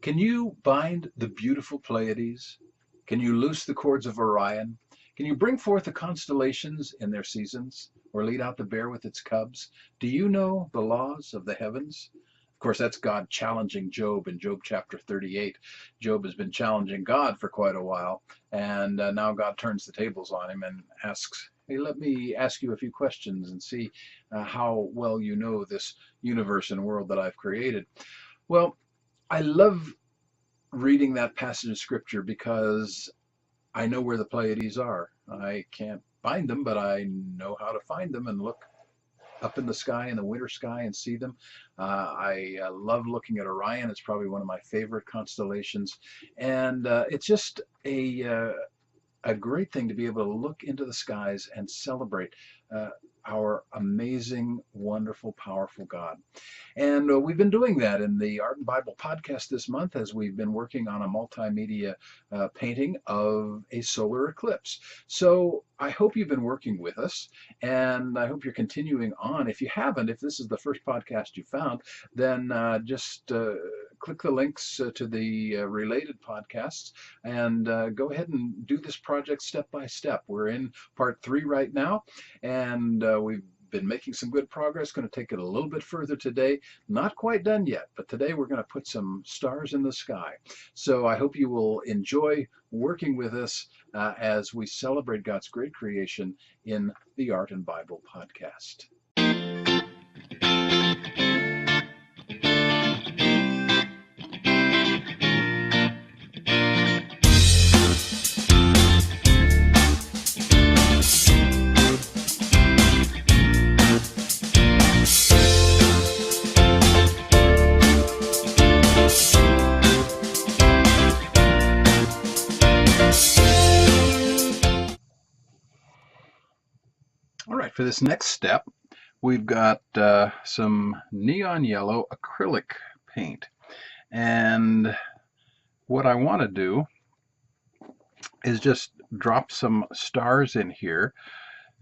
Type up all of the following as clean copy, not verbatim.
Can you bind the beautiful Pleiades? Can you loose the cords of Orion? Can you bring forth the constellations in their seasons, or lead out the bear with its cubs? Do you know the laws of the heavens? Of course, that's God challenging Job in Job chapter 38. Job has been challenging God for quite a while, and now God turns the tables on him and asks, hey, let me ask you a few questions and see how well you know this universe and world that I've created. Well, I love reading that passage of scripture because I know where the Pleiades are. I can't find them, but I know how to find them and look up in the sky, in the winter sky, and see them. I love looking at Orion. It's probably one of my favorite constellations. And it's just a great thing to be able to look into the skies and celebrate our amazing, wonderful, powerful God. And we've been doing that in the Art and Bible podcast this month as we've been working on a multimedia painting of a solar eclipse. So I hope you've been working with us, and I hope you're continuing on. If you haven't, if this is the first podcast you found, then just click the links to the related podcasts and go ahead and do this project step by step. We're in part 3 right now, and we've been making some good progress. Going to take it a little bit further today. Not quite done yet, but today we're going to put some stars in the sky. So I hope you will enjoy working with us as we celebrate God's great creation in the Art and Bible podcast. For this next step, we've got some neon yellow acrylic paint. And what I want to do is just drop some stars in here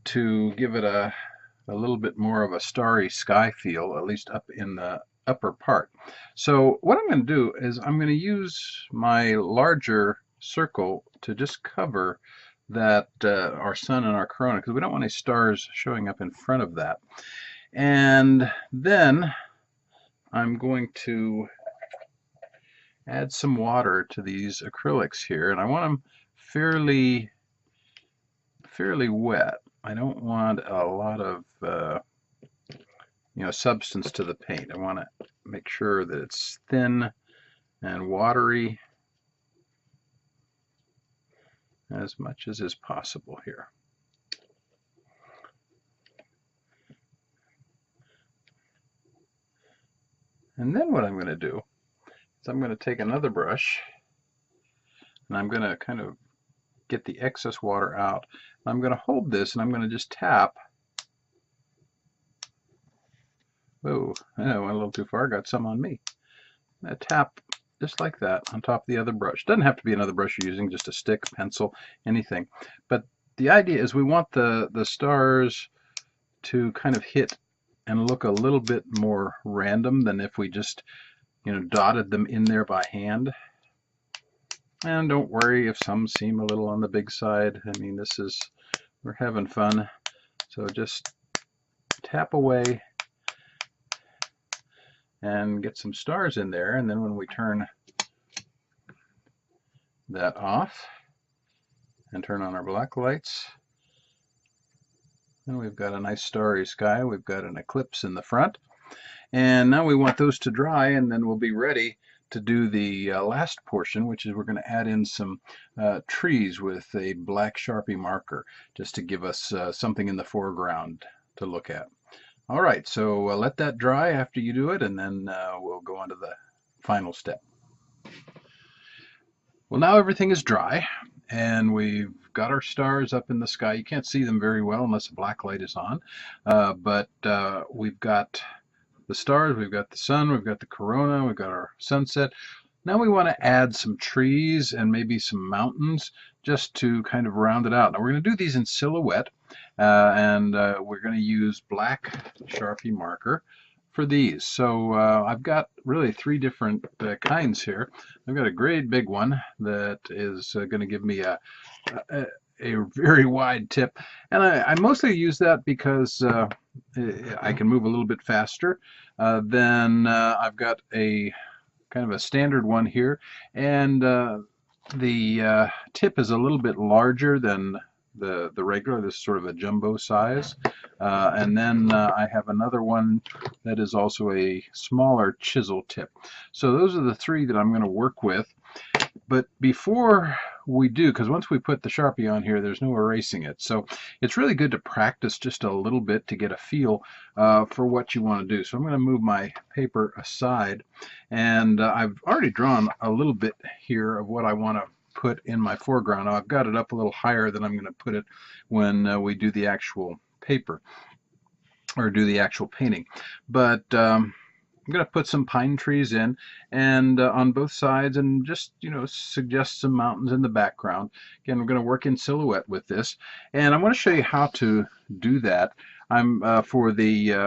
to give it a little bit more of a starry sky feel, at least up in the upper part. So what I'm going to do is I'm going to use my larger circle to just cover that our sun and our corona, because we don't want any stars showing up in front of that. And then I'm going to add some water to these acrylics here, and I want them fairly wet. I don't want a lot of substance to the paint. I want to make sure that it's thin and watery as much as is possible here. And then what I'm going to do is I'm going to take another brush and I'm going to kind of get the excess water out. I'm going to hold this and I'm going to just tap. Oh, I went a little too far, got some on me. I'm going to tap just like that on top of the other brush. Doesn't have to be another brush you're using, just a stick, pencil, anything. But the idea is we want the stars to kind of hit and look a little bit more random than if we just dotted them in there by hand. And don't worry if some seem a little on the big side. I mean, we're having fun. So just tap away and get some stars in there, and then when we turn that off and turn on our black lights, and we've got a nice starry sky. We've got an eclipse in the front, and now we want those to dry, and then we'll be ready to do the last portion, which is we're going to add in some trees with a black Sharpie marker just to give us something in the foreground to look at. All right, so let that dry after you do it, and then we'll go on to the final step. Well, now everything is dry, and we've got our stars up in the sky. You can't see them very well unless a black light is on, but we've got the stars, we've got the sun, we've got the corona, we've got our sunset. Now we want to add some trees and maybe some mountains just to kind of round it out. Now we're going to do these in silhouette, and we're going to use black Sharpie marker for these. So I've got really three different kinds here. I've got a great big one that is going to give me a, a very wide tip, and I mostly use that because I can move a little bit faster. Then I've got a kind of a standard one here, and the tip is a little bit larger than the regular. This is sort of a jumbo size. And then I have another one that is also a smaller chisel tip. So those are the three that I'm going to work with. But before we do, because once we put the Sharpie on here, there's no erasing it. So it's really good to practice just a little bit to get a feel for what you want to do. So I'm going to move my paper aside, and I've already drawn a little bit here of what I want to put in my foreground. Now, I've got it up a little higher than I'm going to put it when we do the actual paper or do the actual painting. But I'm going to put some pine trees in and on both sides, and just, you know, suggest some mountains in the background. Again, we're going to work in silhouette with this, and I want to show you how to do that. I'm for the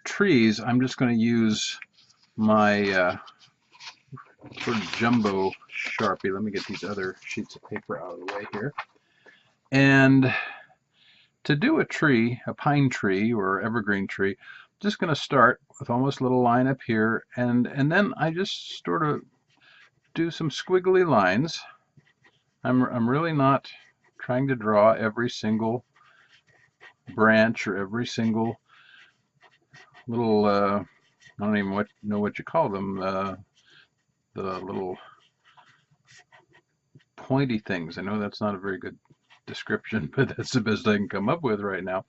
trees, I'm just going to use my sort of jumbo Sharpie. Let me get these other sheets of paper out of the way here. And to do a tree, a pine tree or evergreen tree, I'm just going to start with almost a little line up here, and then I just sort of do some squiggly lines. I'm really not trying to draw every single branch or every single little I don't even know what you call them, the little pointy things. I know that's not a very good description, but that's the best I can come up with right now.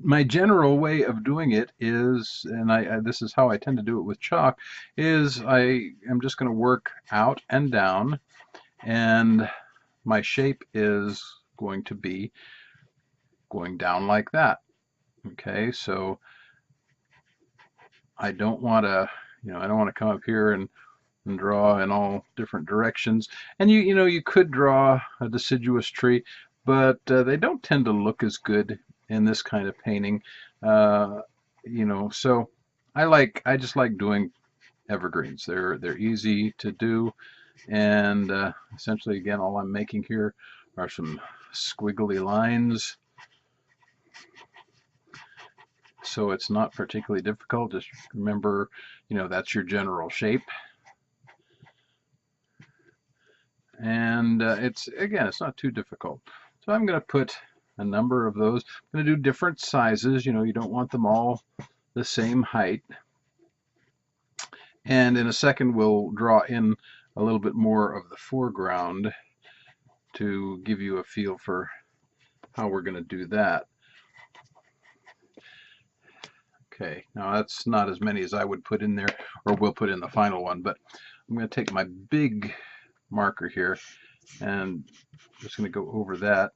My general way of doing it is, and this is how I tend to do it with chalk, is I am just going to work out and down, and my shape is going to be going down like that. Okay, so I don't want to, I don't want to come up here and draw in all different directions. And you could draw a deciduous tree, but they don't tend to look as good in this kind of painting. So I just like doing evergreens. They're easy to do, and essentially, again, all I'm making here are some squiggly lines. So it's not particularly difficult. Just remember, that's your general shape. And it's not too difficult. So I'm going to put a number of those. I'm going to do different sizes. You don't want them all the same height. And in a second, we'll draw in a little bit more of the foreground to give you a feel for how we're going to do that. Okay, now that's not as many as I would put in there, or will put in the final one, but I'm going to take my big marker here and I'm just going to go over that.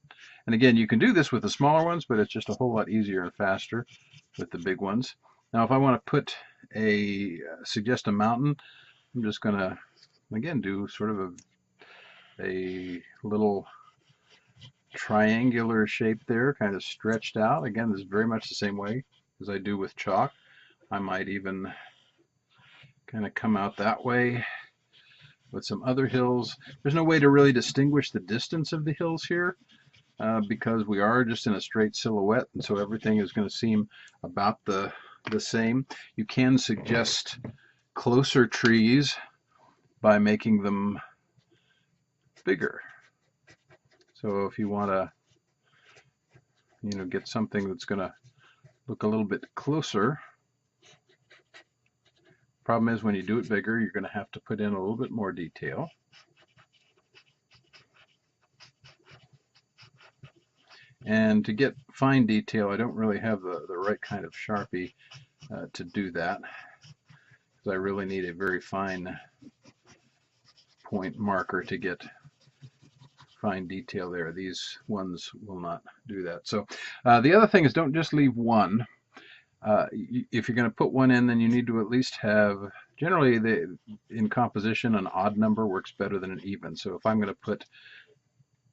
And again, you can do this with the smaller ones, but it's just a whole lot easier and faster with the big ones. Now, if I want to suggest a mountain, I'm just going to, again, do sort of a little triangular shape there, kind of stretched out. Again, this is very much the same way as I do with chalk. I might even kind of come out that way with some other hills. There's no way to really distinguish the distance of the hills here because we are just in a straight silhouette, and so everything is going to seem about the same. You can suggest closer trees by making them bigger. So if you want to get something that's going to look a little bit closer. Problem is, when you do it bigger, you're going to have to put in a little bit more detail. And to get fine detail, I don't really have the right kind of Sharpie to do that, because I really need a very fine point marker to get fine detail there. These ones will not do that. So the other thing is, don't just leave one. If you're going to put one in, then you need to at least have, generally in composition, an odd number works better than an even. So if I'm going to put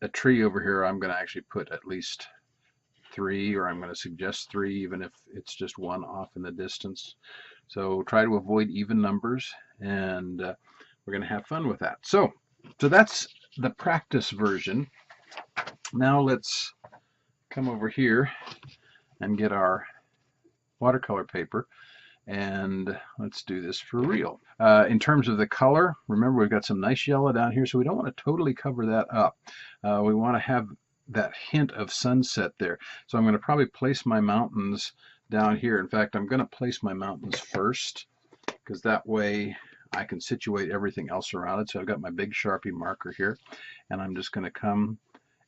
a tree over here, I'm going to actually put at least 3, or I'm going to suggest 3, even if it's just 1 off in the distance. So try to avoid even numbers, and we're going to have fun with that. So that's the practice version. Now let's come over here and get our watercolor paper, and let's do this for real. In terms of the color, remember we've got some nice yellow down here, so we don't want to totally cover that up. We want to have that hint of sunset there. So I'm going to probably place my mountains down here. In fact, I'm going to place my mountains first, because that way I can situate everything else around it. So I've got my big Sharpie marker here, and I'm just going to come,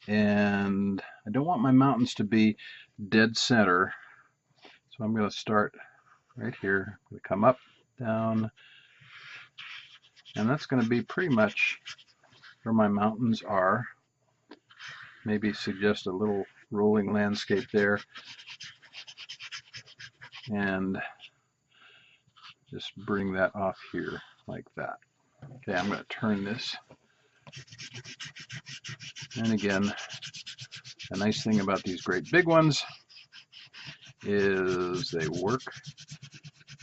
and I don't want my mountains to be dead center. So I'm going to start right here. I'm going to come up, down, and that's going to be pretty much where my mountains are. Maybe suggest a little rolling landscape there, and just bring that off here like that. Okay, I'm going to turn this. And again, the nice thing about these great big ones is they work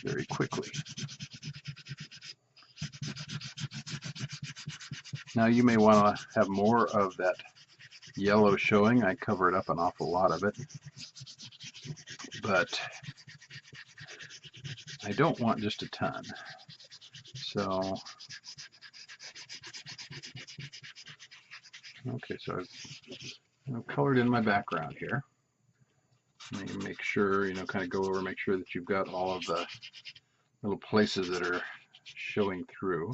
very quickly. Now you may want to have more of that yellow showing. I covered up an awful lot of it, but I don't want just a ton. So, okay, so I've colored in my background here. And you make sure, kind of go over, make sure that you've got all of the little places that are showing through.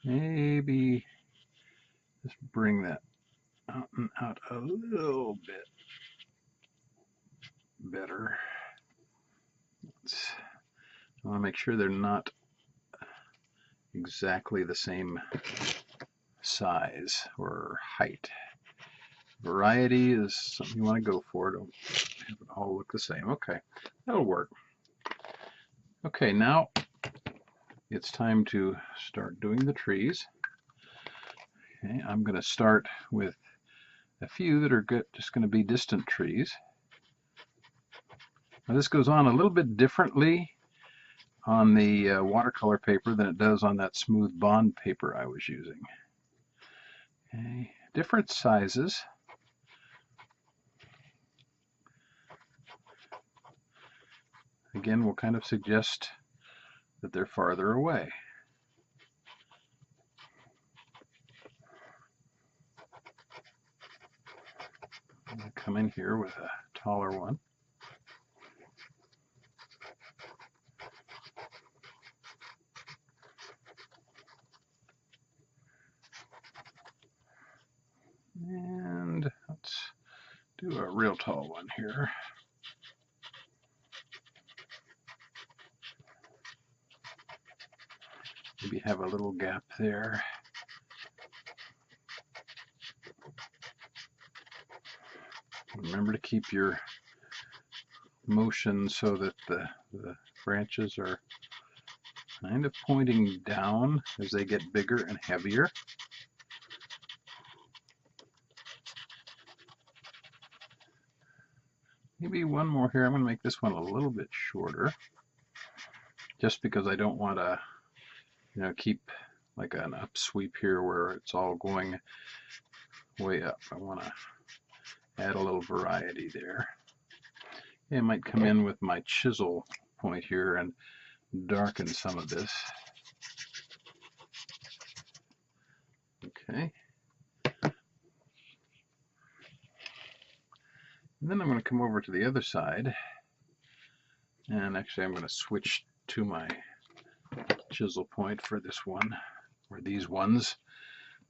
Maybe just bring that out a little bit better. I want to make sure they're not exactly the same size or height. Variety is something you want to go for. Don't have it all look the same. Okay, that'll work. Okay, now it's time to start doing the trees. Okay, I'm going to start with a few that are just going to be distant trees. Now this goes on a little bit differently on the watercolor paper than it does on that smooth bond paper I was using. Okay, different sizes. Again, we'll kind of suggest that they're farther away. I'm going to come in here with a taller one. And let's do a real tall one here. Maybe have a little gap there. Remember to keep your motion so that the branches are kind of pointing down as they get bigger and heavier. Maybe one more here. I'm going to make this one a little bit shorter, just because I don't want to, keep like an upsweep here where it's all going way up. I want to add a little variety there. I might come in with my chisel point here and darken some of this. Okay. And then I'm going to come over to the other side, and actually I'm going to switch to my chisel point for this one, or these ones.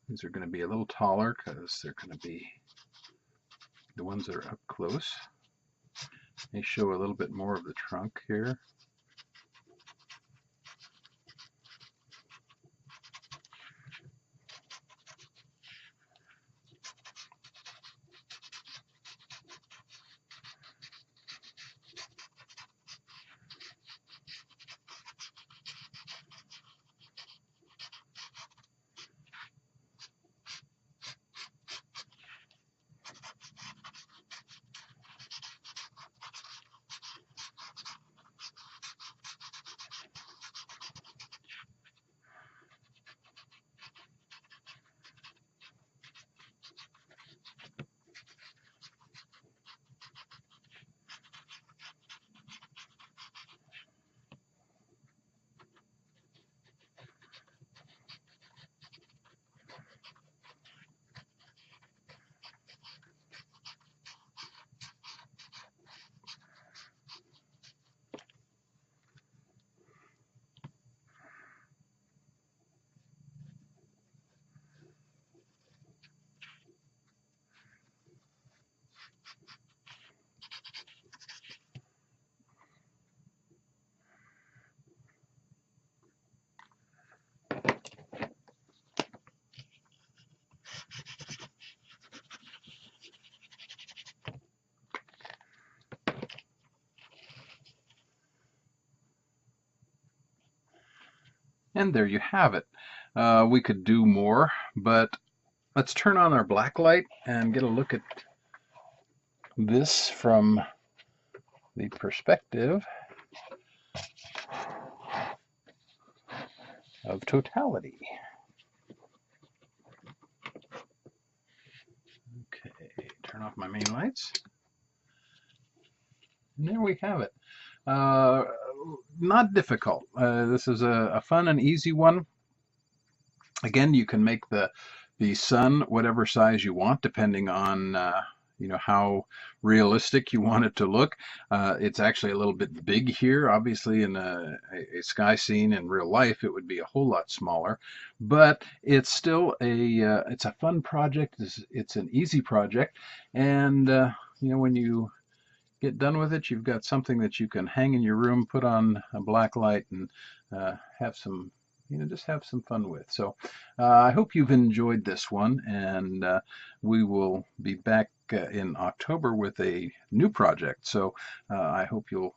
These are going to be a little taller because they're going to be the ones that are up close. They show a little bit more of the trunk here. And there you have it. We could do more, but let's turn on our black light and get a look at this from the perspective of totality. Okay, turn off my main lights. And there we have it. Not difficult. This is a fun and easy one. Again, you can make the sun whatever size you want, depending on how realistic you want it to look. It's actually a little bit big here. Obviously, in a sky scene in real life, it would be a whole lot smaller. But it's still it's a fun project. It's an easy project, and when you get done with it, you've got something that you can hang in your room, put on a black light, and have some, just have some fun with. So I hope you've enjoyed this one, and we will be back in October with a new project. So I hope you'll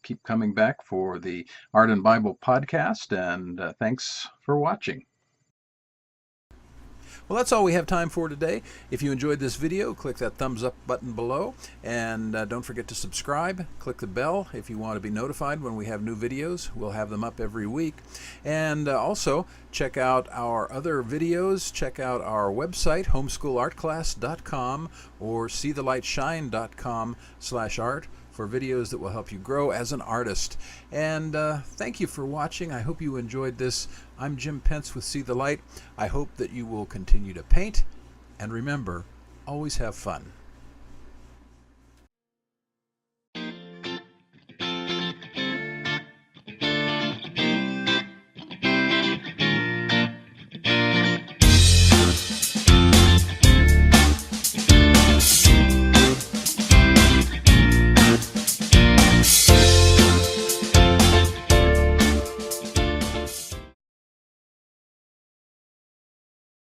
keep coming back for the Art and Bible podcast, and thanks for watching. Well, that's all we have time for today. If you enjoyed this video, click that thumbs up button below, and don't forget to subscribe. Click the bell if you want to be notified when we have new videos. We'll have them up every week. And also check out our other videos. Check out our website, homeschoolartclass.com or seethelightshine.com/art for videos that will help you grow as an artist. And thank you for watching. I hope you enjoyed this. I'm Jim Pence with See the Light. I hope that you will continue to paint, and remember, always have fun.